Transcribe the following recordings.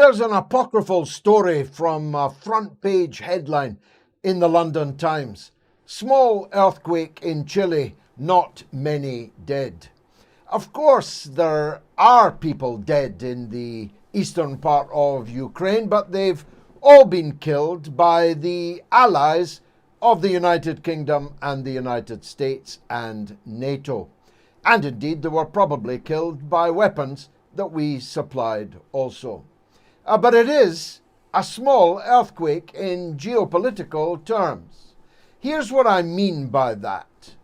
There's an apocryphal story from a front page headline in the London Times. Small earthquake in Chile, not many dead. Of course, there are people dead in the eastern part of Ukraine, but they've all been killed by the allies of the United Kingdom and the United States and NATO. And indeed, they were probably killed by weapons that we supplied also. But it is a small earthquake in geopolitical terms. Here's what I mean by that.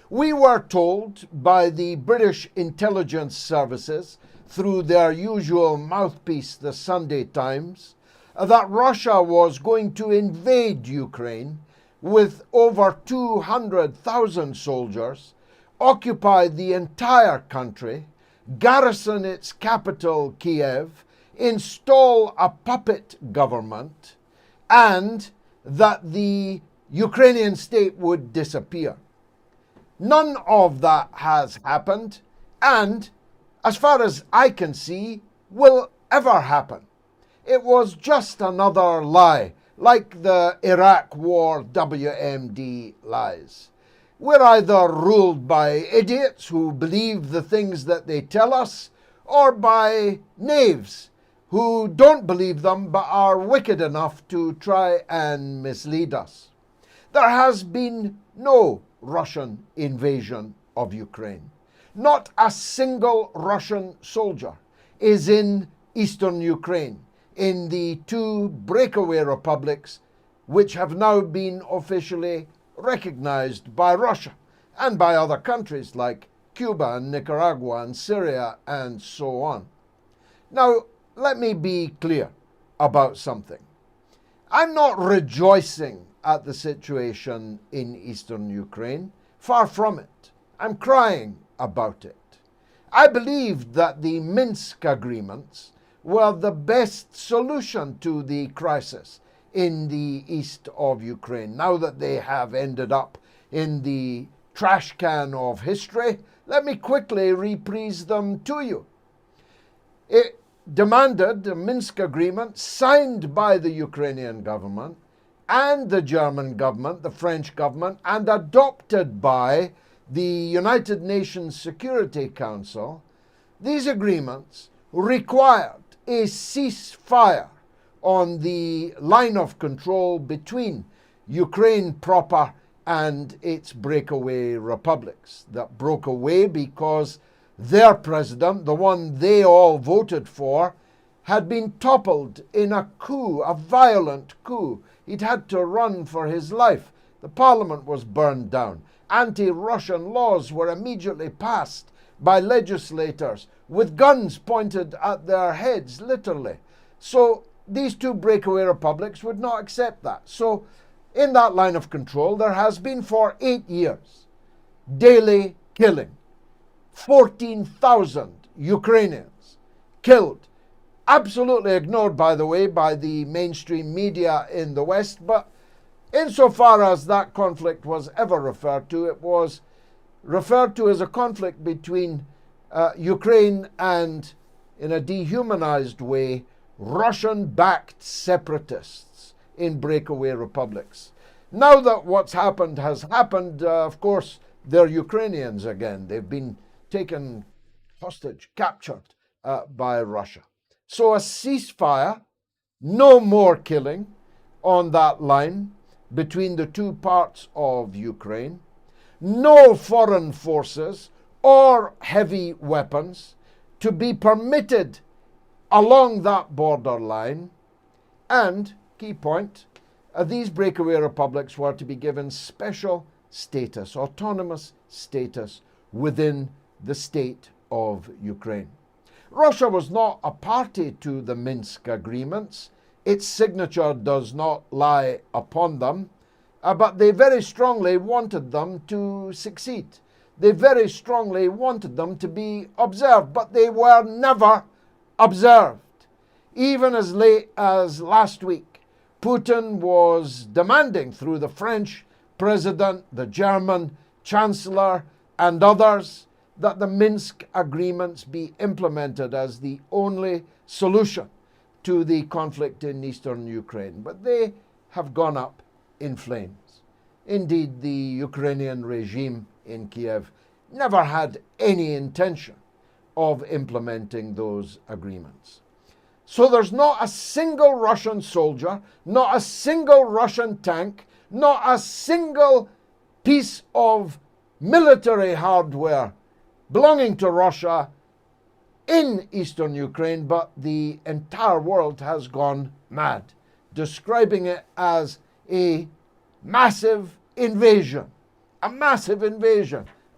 We were told by the British intelligence services through their usual mouthpiece, the Sunday Times, that Russia was going to invade Ukraine with over 200,000 soldiers, occupy the entire country, garrison its capital, Kiev, install a puppet government, and that the Ukrainian state would disappear. None of that has happened, and as far as I can see, will ever happen. It was just another lie, like the Iraq War WMD lies. We're either ruled by idiots who believe the things that they tell us, or by knaves who don't believe them but are wicked enough to try and mislead us. There has been no Russian invasion of Ukraine. Not a single Russian soldier is in eastern Ukraine, in the two breakaway republics which have now been officially recognized by Russia and by other countries like Cuba and Nicaragua and Syria and so on. Now, let me be clear about something. I'm not rejoicing at the situation in eastern Ukraine. Far from it. I'm crying about it. I believed that the Minsk agreements were the best solution to the crisis in the east of Ukraine. Now that they have ended up in the trash can of history, let me quickly reprise them to you. It demanded a Minsk agreement signed by the Ukrainian government and the German government, the French government, and adopted by the United Nations Security Council. These agreements required a ceasefire on the line of control between Ukraine proper and its breakaway republics that broke away because their president, the one they all voted for, had been toppled in a coup, a violent coup. He'd had to run for his life. The parliament was burned down. Anti-Russian laws were immediately passed by legislators with guns pointed at their heads, literally. So these two breakaway republics would not accept that. So in that line of control, there has been for 8 years daily killing. 14,000 Ukrainians killed. Absolutely ignored, by the way, by the mainstream media in the West. But insofar as that conflict was ever referred to, it was referred to as a conflict between Ukraine and, in a dehumanized way, Russian-backed separatists in breakaway republics. Now that what's happened has happened, of course, they're Ukrainians again. They've been taken hostage, captured by Russia. So a ceasefire, no more killing on that line between the two parts of Ukraine, no foreign forces or heavy weapons to be permitted along that border line, and, key point, these breakaway republics were to be given special status, autonomous status within the state of Ukraine. Russia was not a party to the Minsk agreements. Its signature does not lie upon them, but they very strongly wanted them to succeed. They very strongly wanted them to be observed, but they were never observed. Even as late as last week, Putin was demanding through the French president, the German chancellor, and others that the Minsk agreements be implemented as the only solution to the conflict in eastern Ukraine, but they have gone up in flames. Indeed, the Ukrainian regime in Kiev never had any intention of implementing those agreements. So there's not a single Russian soldier, not a single Russian tank, not a single piece of military hardware belonging to Russia in eastern Ukraine, but the entire world has gone mad, describing it as a massive invasion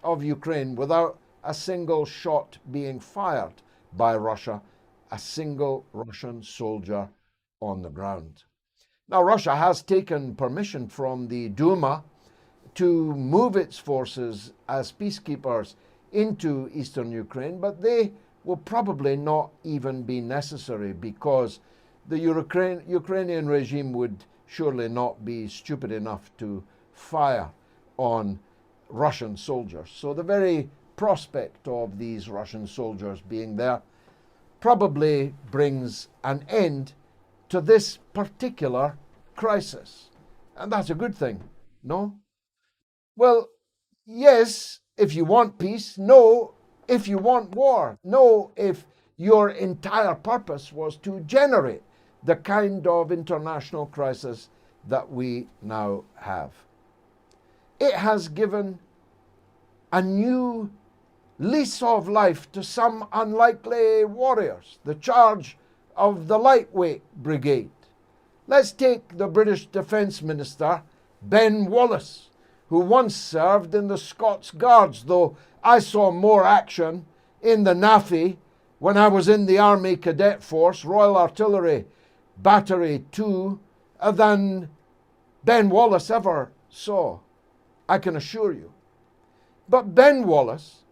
of Ukraine without a single shot being fired by Russia, a single Russian soldier on the ground. Now, Russia has taken permission from the Duma to move its forces as peacekeepers into eastern Ukraine, but they will probably not even be necessary because the Ukrainian regime would surely not be stupid enough to fire on Russian soldiers. So the very prospect of these Russian soldiers being there probably brings an end to this particular crisis. And that's a good thing, no? Well, yes, if you want peace. No, if you want war. No, if your entire purpose was to generate the kind of international crisis that we now have. It has given a new lease of life to some unlikely warriors, the charge of the lightweight brigade. Let's take the British Defence Minister, Ben Wallace, who once served in the Scots Guards, though I saw more action in the NAFI when I was in the Army Cadet Force, Royal Artillery Battery 2, than Ben Wallace ever saw, I can assure you. But Ben Wallace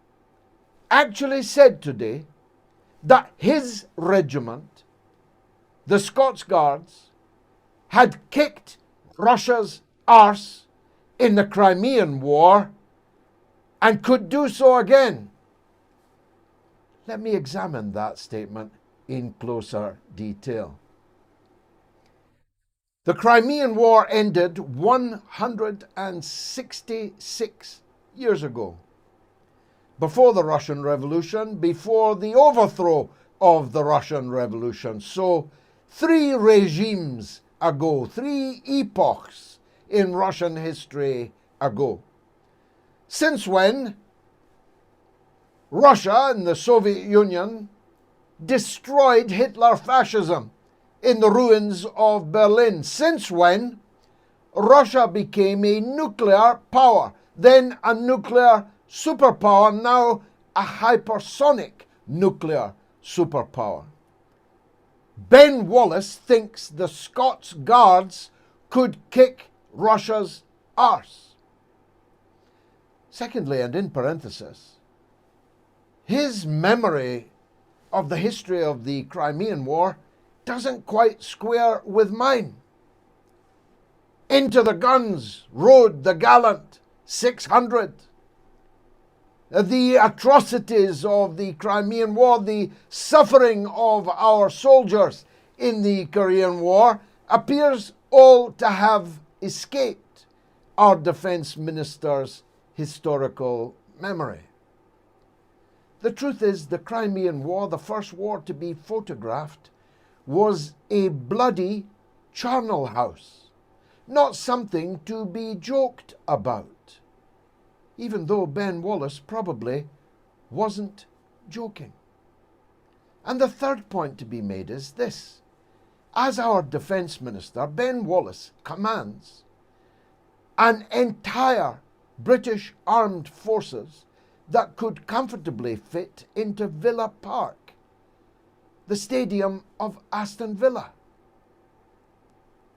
actually said today that his regiment, the Scots Guards, had kicked Russia's arse in the Crimean War and could do so again. Let me examine that statement in closer detail. The Crimean War ended 166 years ago, before the Russian Revolution, before the overthrow of the Russian Revolution. So 3 regimes ago, 3 epochs in Russian history ago. Since when Russia and the Soviet Union destroyed Hitler fascism in the ruins of Berlin. Since when Russia became a nuclear power, then a nuclear superpower, now a hypersonic nuclear superpower. Ben Wallace thinks the Scots Guards could kick Russia's arse. Secondly, and in parenthesis, his memory of the history of the Crimean War doesn't quite square with mine. Into the guns rode the gallant 600. The atrocities of the Crimean War, the suffering of our soldiers in the Korean War appears all to have escaped our defense minister's historical memory. The truth is, the Crimean War, the first war to be photographed, was a bloody charnel house, not something to be joked about, even though Ben Wallace probably wasn't joking. And the third point to be made is this. As our defense minister, Ben Wallace commands an entire British armed forces that could comfortably fit into Villa Park, the stadium of Aston Villa.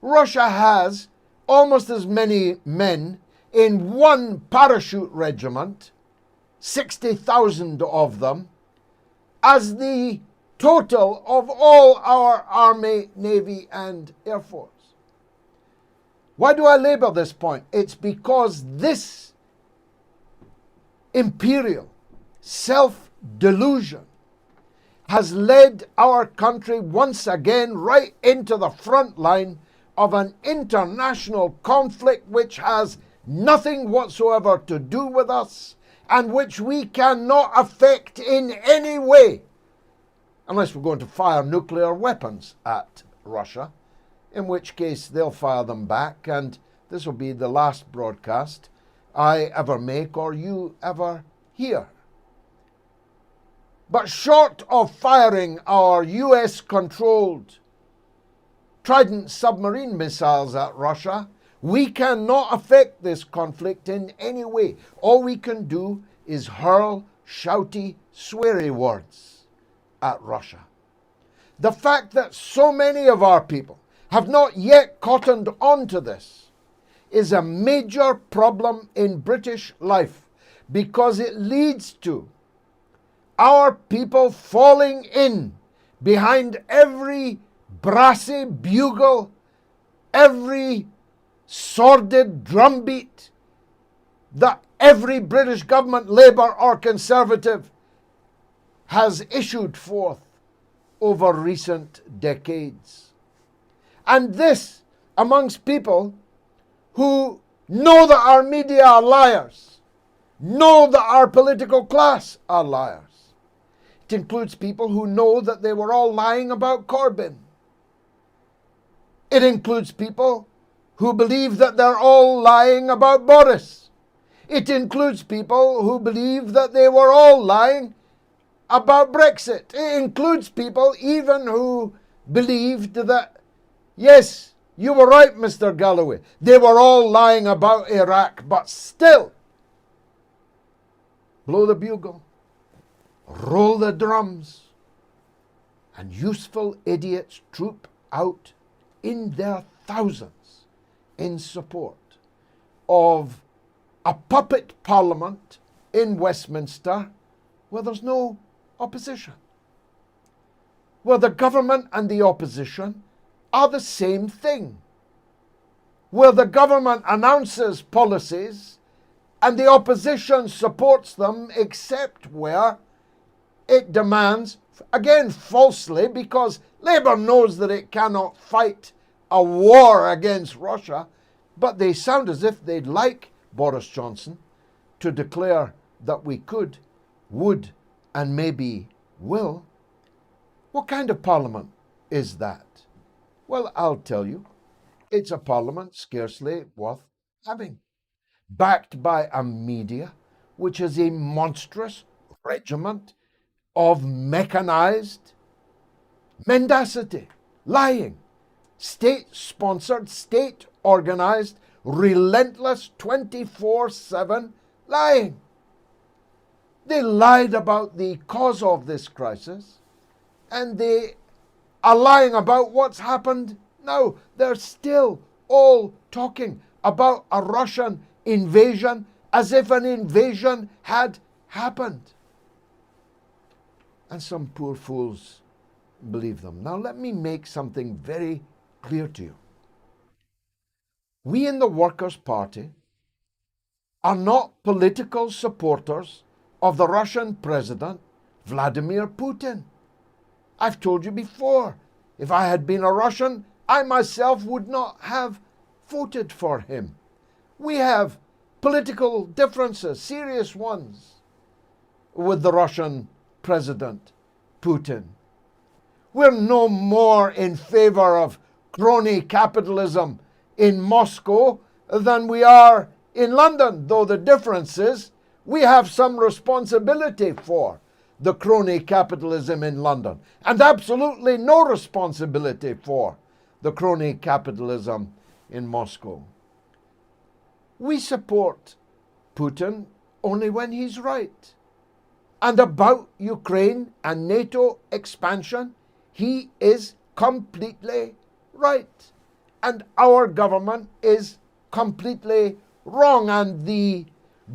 Russia has almost as many men in one parachute regiment, 60,000 of them, as the total of all our Army, Navy, and Air Force. Why do I labor this point? It's because this Imperial self-delusion has led our country once again right into the front line of an international conflict which has nothing whatsoever to do with us and which we cannot affect in any way, unless we're going to fire nuclear weapons at Russia, in which case they'll fire them back, and this will be the last broadcast I ever make or you ever hear. But short of firing our US-controlled Trident submarine missiles at Russia, we cannot affect this conflict in any way. All we can do is hurl shouty, sweary words at Russia. The fact that so many of our people have not yet cottoned on to this is a major problem in British life, because it leads to our people falling in behind every brassy bugle, every sordid drumbeat that every British government, Labour or Conservative, has issued forth over recent decades. And this amongst people who know that our media are liars, know that our political class are liars. It includes people who know that they were all lying about Corbyn. It includes people who believe that they're all lying about Boris. It includes people who believe that they were all lying about Brexit. It includes people even who believed that, yes, you were right, Mr. Galloway, they were all lying about Iraq, but still, blow the bugle, roll the drums, and useful idiots troop out in their thousands in support of a puppet parliament in Westminster where there's no opposition, where the government and the opposition are the same thing, where the government announces policies and the opposition supports them, except where it demands, again falsely, because Labour knows that it cannot fight a war against Russia, but they sound as if they'd like Boris Johnson to declare that we could, would, and maybe will. What kind of parliament is that? Well, I'll tell you, it's a parliament scarcely worth having, backed by a media which is a monstrous regiment of mechanized mendacity, lying, state-sponsored, state-organized, relentless 24/7 lying. They lied about the cause of this crisis, and they are lying about what's happened now. They're still all talking about a Russian invasion as if an invasion had happened. And some poor fools believe them. Now let me make something very clear to you. We in the Workers' Party are not political supporters of the Russian President, Vladimir Putin. I've told you before, if I had been a Russian, I myself would not have voted for him. We have political differences, serious ones, with the Russian President Putin. We're no more in favor of crony capitalism in Moscow than we are in London, though the difference is we have some responsibility for the crony capitalism in London and absolutely no responsibility for the crony capitalism in Moscow. We support Putin only when he's right. And about Ukraine and NATO expansion, he is completely right. And our government is completely wrong. And the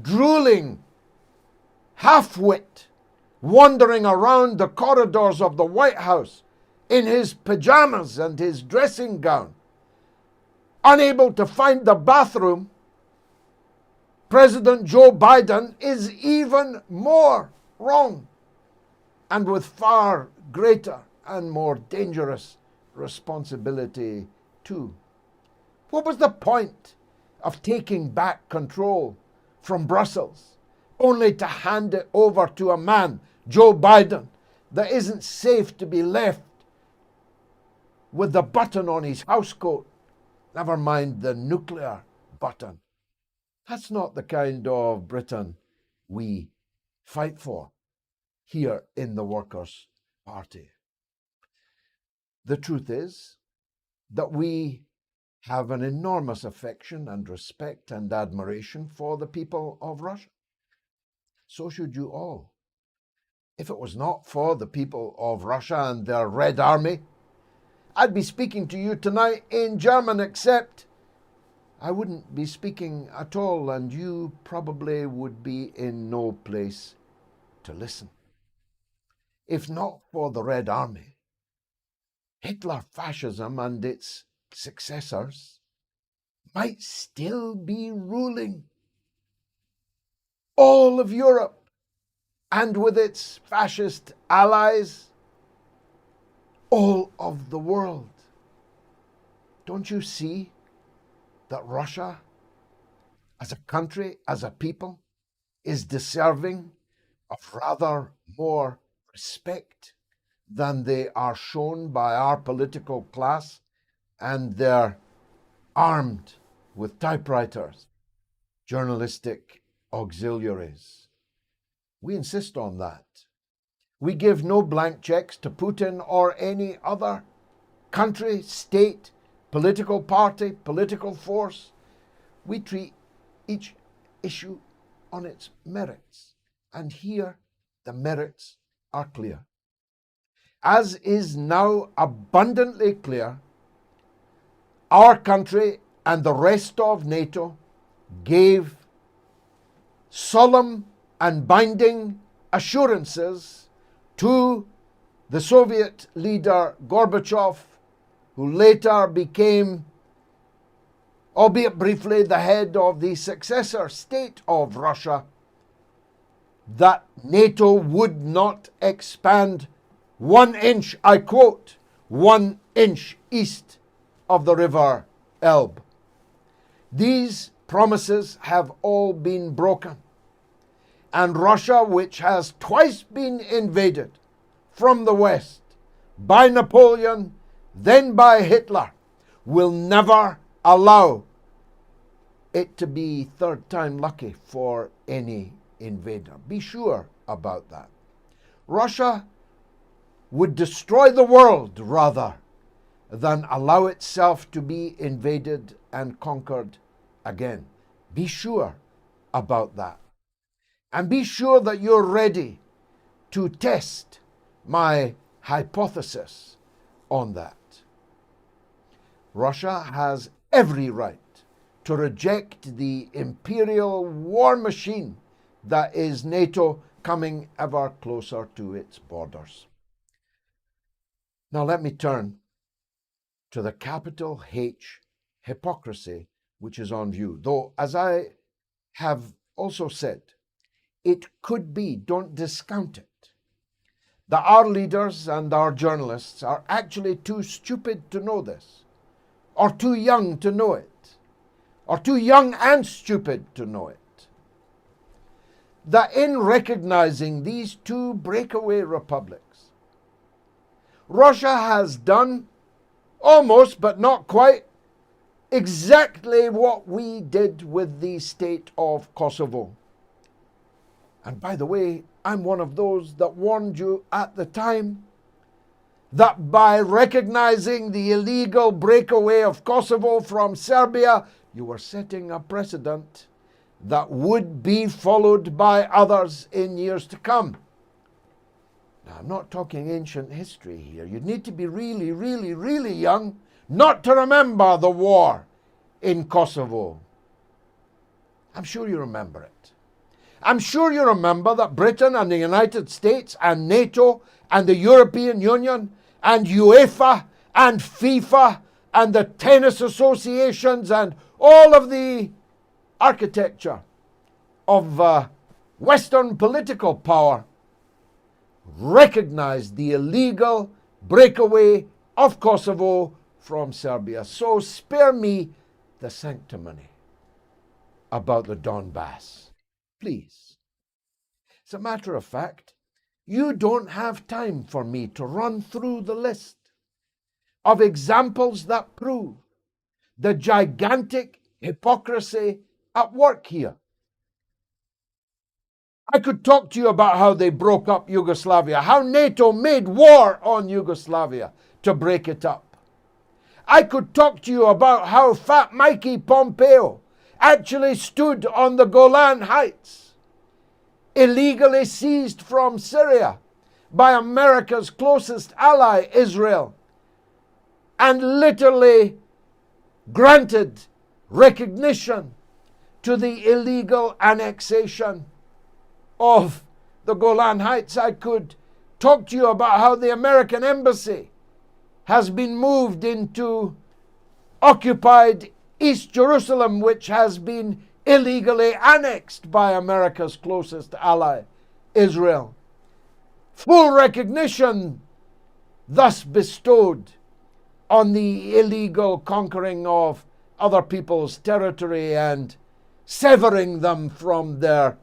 drooling half-wit wandering around the corridors of the White House in his pajamas and his dressing gown, unable to find the bathroom, President Joe Biden is even more wrong. and with far greater and more dangerous responsibility too. What was the point of taking back control from Brussels, only to hand it over to a man, Joe Biden, that isn't safe to be left with the button on his housecoat, never mind the nuclear button? That's not the kind of Britain we fight for here in the Workers' Party. The truth is that we have an enormous affection and respect and admiration for the people of Russia. So should you all. If it was not for the people of Russia and their Red Army, I'd be speaking to you tonight in German, except I wouldn't be speaking at all, and you probably would be in no place to listen. If not for the Red Army, Hitler fascism and its successors might still be ruling all of Europe, and with its fascist allies, all of the world. Don't you see that Russia, as a country, as a people, is deserving of rather more respect than they are shown by our political class and their armed with typewriters, journalistic auxiliaries? We insist on that. We give no blank checks to Putin or any other country, state, political party, political force. We treat each issue on its merits, and here the merits are clear. As is now abundantly clear, our country and the rest of NATO gave solemn and binding assurances to the Soviet leader Gorbachev, who later became, albeit briefly, the head of the successor state of Russia, that NATO would not expand 1 inch, I quote, 1 inch east of the river Elbe. These promises have all been broken, and Russia, which has twice been invaded from the west by Napoleon, then by Hitler, will never allow it to be third time lucky for any invader. Be sure about that. Russia would destroy the world rather than allow itself to be invaded and conquered again. Be sure about that. And be sure that you're ready to test my hypothesis on that. Russia has every right to reject the imperial war machine that is NATO, coming ever closer to its borders. Now let me turn to the capital H hypocrisy which is on view. Though, as I have also said, it could be, don't discount it, that our leaders and our journalists are actually too stupid to know this, or too young to know it, or too young and stupid to know it. That in recognizing these two breakaway republics, Russia has done almost, but not quite, exactly what we did with the state of Kosovo. And by the way, I'm one of those that warned you at the time that by recognizing the illegal breakaway of Kosovo from Serbia, you were setting a precedent that would be followed by others in years to come. Now, I'm not talking ancient history here. You'd need to be really, really, really young not to remember the war in Kosovo. I'm sure you remember it. I'm sure you remember that Britain and the United States and NATO and the European Union and UEFA and FIFA and the tennis associations and all of the architecture of Western political power recognized the illegal breakaway of Kosovo from Serbia. So spare me the sanctimony about the Donbass, please. As a matter of fact, you don't have time for me to run through the list of examples that prove the gigantic hypocrisy at work here. I could talk to you about how they broke up Yugoslavia, how NATO made war on Yugoslavia to break it up. I could talk to you about how Fat Mikey Pompeo actually stood on the Golan Heights, illegally seized from Syria by America's closest ally, Israel, and literally granted recognition to the illegal annexation of the Golan Heights. I could talk to you about how the American embassy has been moved into occupied East Jerusalem, which has been illegally annexed by America's closest ally, Israel. Full recognition thus bestowed on the illegal conquering of other people's territory and severing them from their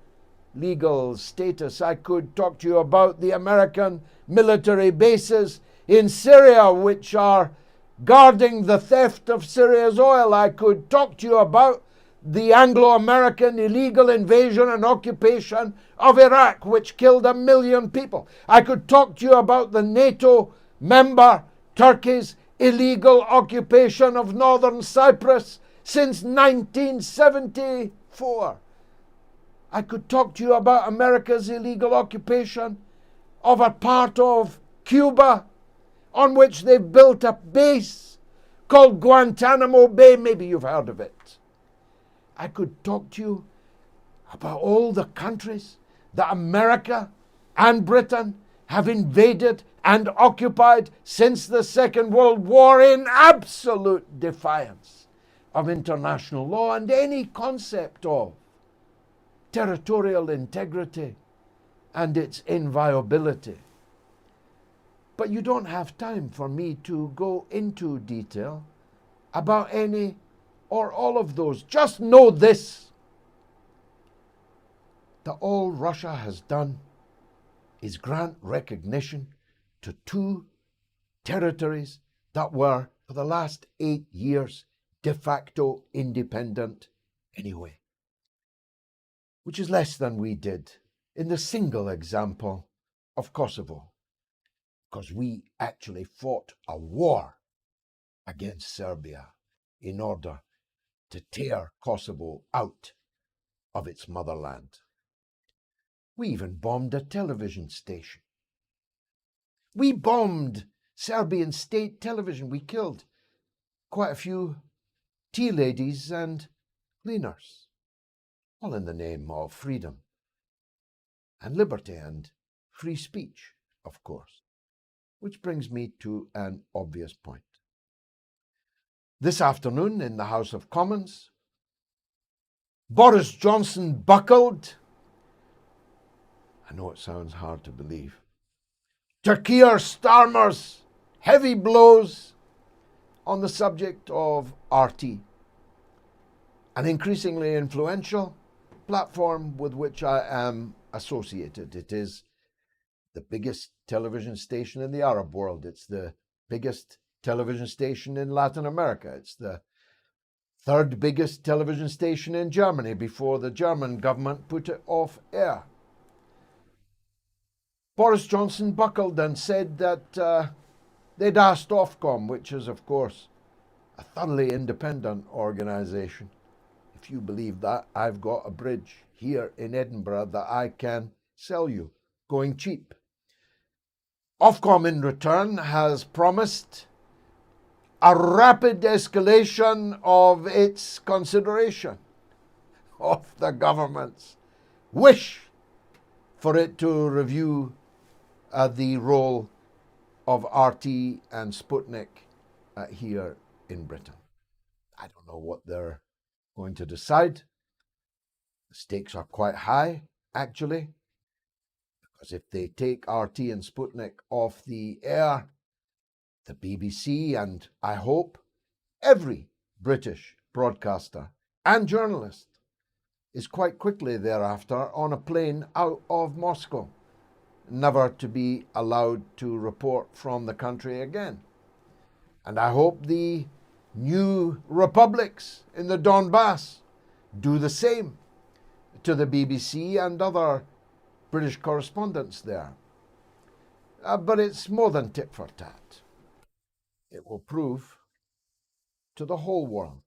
legal status. I could talk to you about the American military bases in Syria, which are guarding the theft of Syria's oil. I could talk to you about the Anglo-American illegal invasion and occupation of Iraq, which killed 1 million people. I could talk to you about the NATO member Turkey's illegal occupation of northern Cyprus since 1974. I could talk to you about America's illegal occupation of a part of Cuba on which they've built a base called Guantanamo Bay. Maybe you've heard of it. I could talk to you about all the countries that America and Britain have invaded and occupied since the Second World War in absolute defiance of international law and any concept of territorial integrity and its inviolability. But you don't have time for me to go into detail about any or all of those. Just know this, that all Russia has done is grant recognition to two territories that were, for the last 8 years, de facto independent anyway, which is less than we did in the single example of Kosovo, because we actually fought a war against Serbia in order to tear Kosovo out of its motherland. We even bombed a television station. We bombed Serbian state television. We killed quite a few tea ladies and cleaners, all in the name of freedom and liberty and free speech, of course. Which brings me to an obvious point. This afternoon in the House of Commons, Boris Johnson buckled, I know it sounds hard to believe, to Keir Starmer's heavy blows on the subject of RT, an increasingly influential platform with which I am associated. It is the biggest television station in the Arab world. It's the biggest television station in Latin America. It's the third biggest television station in Germany before the German government put it off air. Boris Johnson buckled and said that they'd asked Ofcom, which is, of course, a thoroughly independent organisation. If you believe that, I've got a bridge here in Edinburgh that I can sell you, going cheap. Ofcom, in return, has promised a rapid escalation of its consideration of the government's wish for it to review the role of RT and Sputnik here in Britain. I don't know what they're going to decide. The stakes are quite high, actually, Because if they take RT and Sputnik off the air, the BBC and, I hope, every British broadcaster and journalist is quite quickly thereafter on a plane out of Moscow, never to be allowed to report from the country again. And I hope the new republics in the Donbass do the same to the BBC and other British correspondents there. But it's more than tit for tat. It will prove to the whole world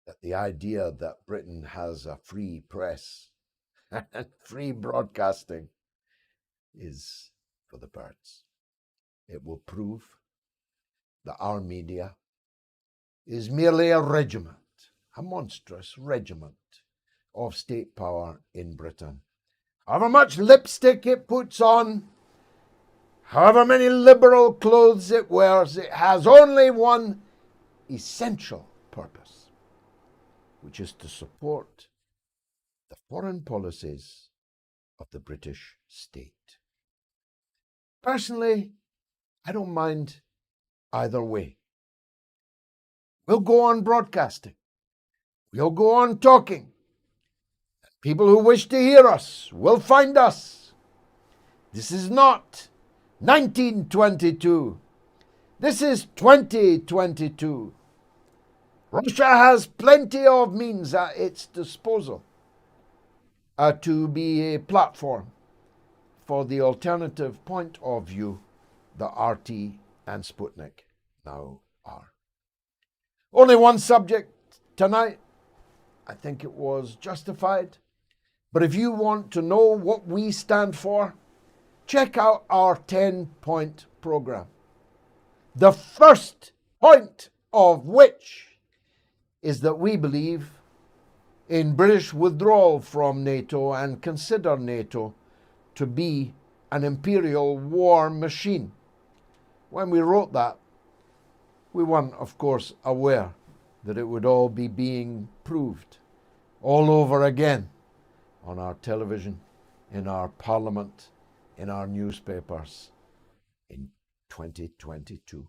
that the idea that Britain has a free press and free broadcasting is for the birds. It will prove that our media is merely a regiment, a monstrous regiment of state power in Britain. However much lipstick it puts on, however many liberal clothes it wears, it has only one essential purpose, which is to support the foreign policies of the British state. Personally, I don't mind either way. We'll go on broadcasting. We'll go on talking. People who wish to hear us will find us. This is not 1922. This is 2022. Russia has plenty of means at its disposal to be a platform for the alternative point of view that RT and Sputnik now are. Only one subject tonight. I think it was justified. But if you want to know what we stand for, check out our 10-point program. The first point of which is that we believe in British withdrawal from NATO and consider NATO to be an imperial war machine. When we wrote that, we weren't, of course, aware that it would all be being proved all over again on our television, in our parliament, in our newspapers in 2022.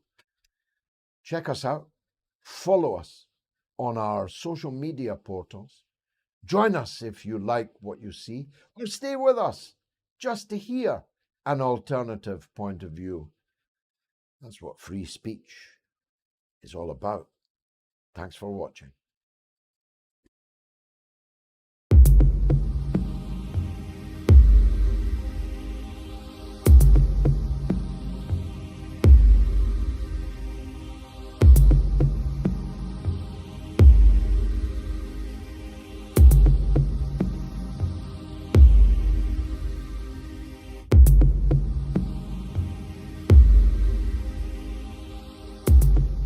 Check us out. Follow us on our social media portals. Join us if you like what you see, or stay with us just to hear an alternative point of view. That's what free speech is all about. Thanks for watching.